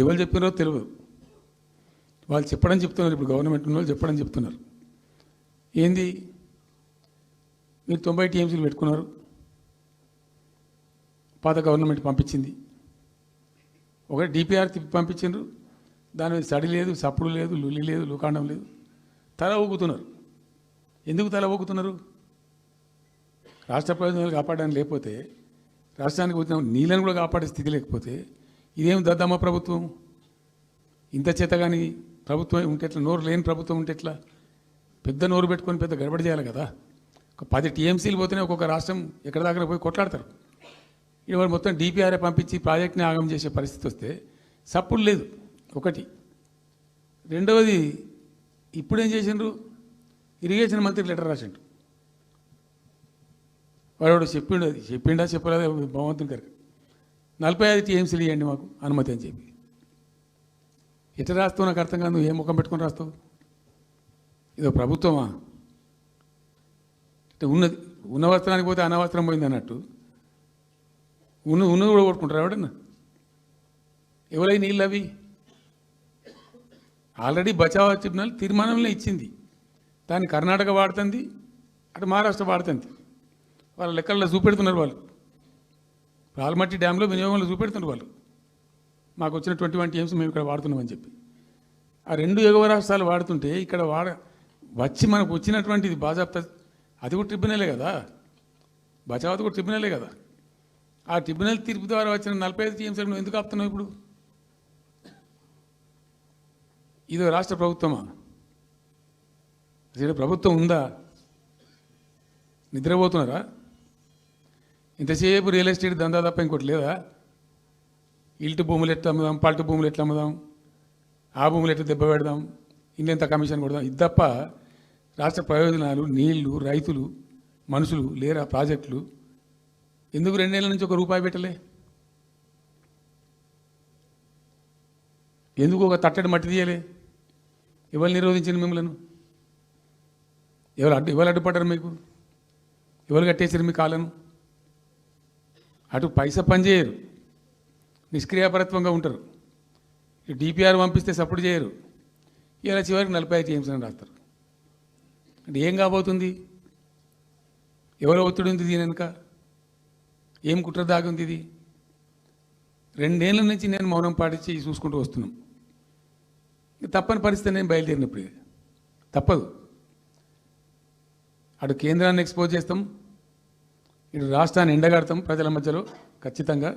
ఎవరు చెప్పినారో తెలియదు. వాళ్ళు చెప్పడం చెప్తున్నారు. ఇప్పుడు గవర్నమెంట్ ఉన్న వాళ్ళు చెప్పడం చెప్తున్నారు. ఏంది మీరు 90 టీఎంసీలు పెట్టుకున్నారు, పాత గవర్నమెంట్ పంపించింది. ఒకటి డిపిఆర్ తిప్పి పంపించారు, దాని మీద సడి లేదు, సప్పుడు లేదు, లుల్లి లేదు, లుకాండం లేదు. తల ఊగుతున్నారు. ఎందుకు తల ఊగుతున్నారు? రాష్ట్ర ప్రయోజనాలు కాపాడడానికి లేకపోతే, రాష్ట్రానికి వచ్చిన నీళ్ళని కూడా కాపాడే స్థితి లేకపోతే ఇదేం దద్దమ్మ ప్రభుత్వం? ఇంత చేత కానీ ప్రభుత్వం ఉంటే ఎట్లా? నోరు లేని ప్రభుత్వం ఉంటే ఎట్లా? పెద్ద నోరు పెట్టుకొని పెద్ద గడబడి చేయాలి కదా. ఒక 10 టీఎంసీలు పోతేనే ఒక్కొక్క రాష్ట్రం ఎక్కడ దగ్గర పోయి కొట్లాడతారు. ఇవాళ మొత్తం డిపిఆర్ఏ పంపించి ప్రాజెక్ట్ని ఆగం చేసే పరిస్థితి వస్తే సప్పుడు లేదు ఒకటి. రెండవది, ఇప్పుడేం చేసిండ్రు? ఇరిగేషన్ మంత్రికి లెటర్ రాసిండు. వాడు చెప్పిండు, అది చెప్పిండా చెప్పలేదా భగవంతుని గారికి, 45 టీఎంసీలు ఇవ్వండి మాకు అనుమతి అని చెప్పి. ఎట్లా రాస్తావు నాకు అర్థం కాదు. నువ్వు ఏ ముఖం పెట్టుకొని రాస్తావు? ఇదో ప్రభుత్వమా? ఉన్నది ఉన్న వస్త్రానికి పోతే అనవసరం పోయింది అన్నట్టు ఉన్నది కూడా కొట్టుకుంటారు ఎవడన్నా? ఎవరై నీళ్ళు అవి? ఆల్రెడీ బచావ్ ట్రిబ్యునల్ తీర్మానంలో ఇచ్చింది. దాన్ని కర్ణాటక వాడుతుంది, అటు మహారాష్ట్ర వాడుతుంది. వాళ్ళ లెక్కల్లో చూపెడుతున్నారు వాళ్ళు. ఆల్మట్టి డ్యాంలో వినియోగంలో చూపెడుతున్నారు వాళ్ళు. మాకు వచ్చిన 21 టీఎంసీ మేము ఇక్కడ వాడుతున్నామని చెప్పి. ఆ 2 ఎగువ రాష్ట్రాలు వాడుతుంటే ఇక్కడ వచ్చి మనకు వచ్చినటువంటిది బాజాప్తా, అది కూడా ట్రిబ్యునలే కదా. బచావత్ కూడా ట్రిబ్యునలే కదా. ఆ ట్రిబ్యునల్ తీర్పు ద్వారా వచ్చిన 45 టీఎంసీలు నువ్వు ఎందుకు ఆపుతున్నావు ఇప్పుడు? ఇది రాష్ట్ర ప్రభుత్వమా? అసలు ప్రభుత్వం ఉందా? నిద్రపోతున్నారా? ఇంతసేపు రియల్ ఎస్టేట్ దందా తప్ప ఇంకోటి లేదా? ఇల్టు భూములు ఎట్లా అమ్ముదాం, పల్టు భూములు ఎట్లా అమ్ముదాం, ఆ భూములు ఎట్లా దెబ్బ పెడదాం, ఇంకెంత కమిషన్ కొడదాం, ఇది తప్ప రాష్ట్ర ప్రయోజనాలు, నీళ్లు, రైతులు, మనుషులు లేరా? ప్రాజెక్టులు ఎందుకు 2 ఏళ్ళ నుంచి ₹1 పెట్టలే? ఎందుకు ఒక తట్టడి మట్టి తీయలే? ఎవరు నిరోధించిన మిమ్మల్ని? ఎవరు అడ్డుపడ్డారు మీకు? ఎవరు కట్టేసారు మీ కాలను? అటు పైసా పనిచేయరు, నిష్క్రియాపరత్వంగా ఉంటారు. డిపిఆర్ పంపిస్తే సపోర్ట్ చేయరు. ఇలా చివరికి 45 టీఎంసీ అని రాస్తారు. అంటే ఏం కాబోతుంది? ఎవరో ఒత్తిడి ఉంది దీని వెనుక? ఏం కుట్ర దాగి ఉంది ఇది? 2 ఏళ్ళ నుంచి నేను మౌనం పాటించి చూసుకుంటూ వస్తున్నాం. తప్పని పరిస్థితి నేను బయలుదేరినప్పుడు తప్పదు. అటు కేంద్రాన్ని ఎక్స్పోజ్ చేస్తాం, ఇటు రాష్ట్రాన్ని ఎండగడతాం ప్రజల మధ్యలో ఖచ్చితంగా.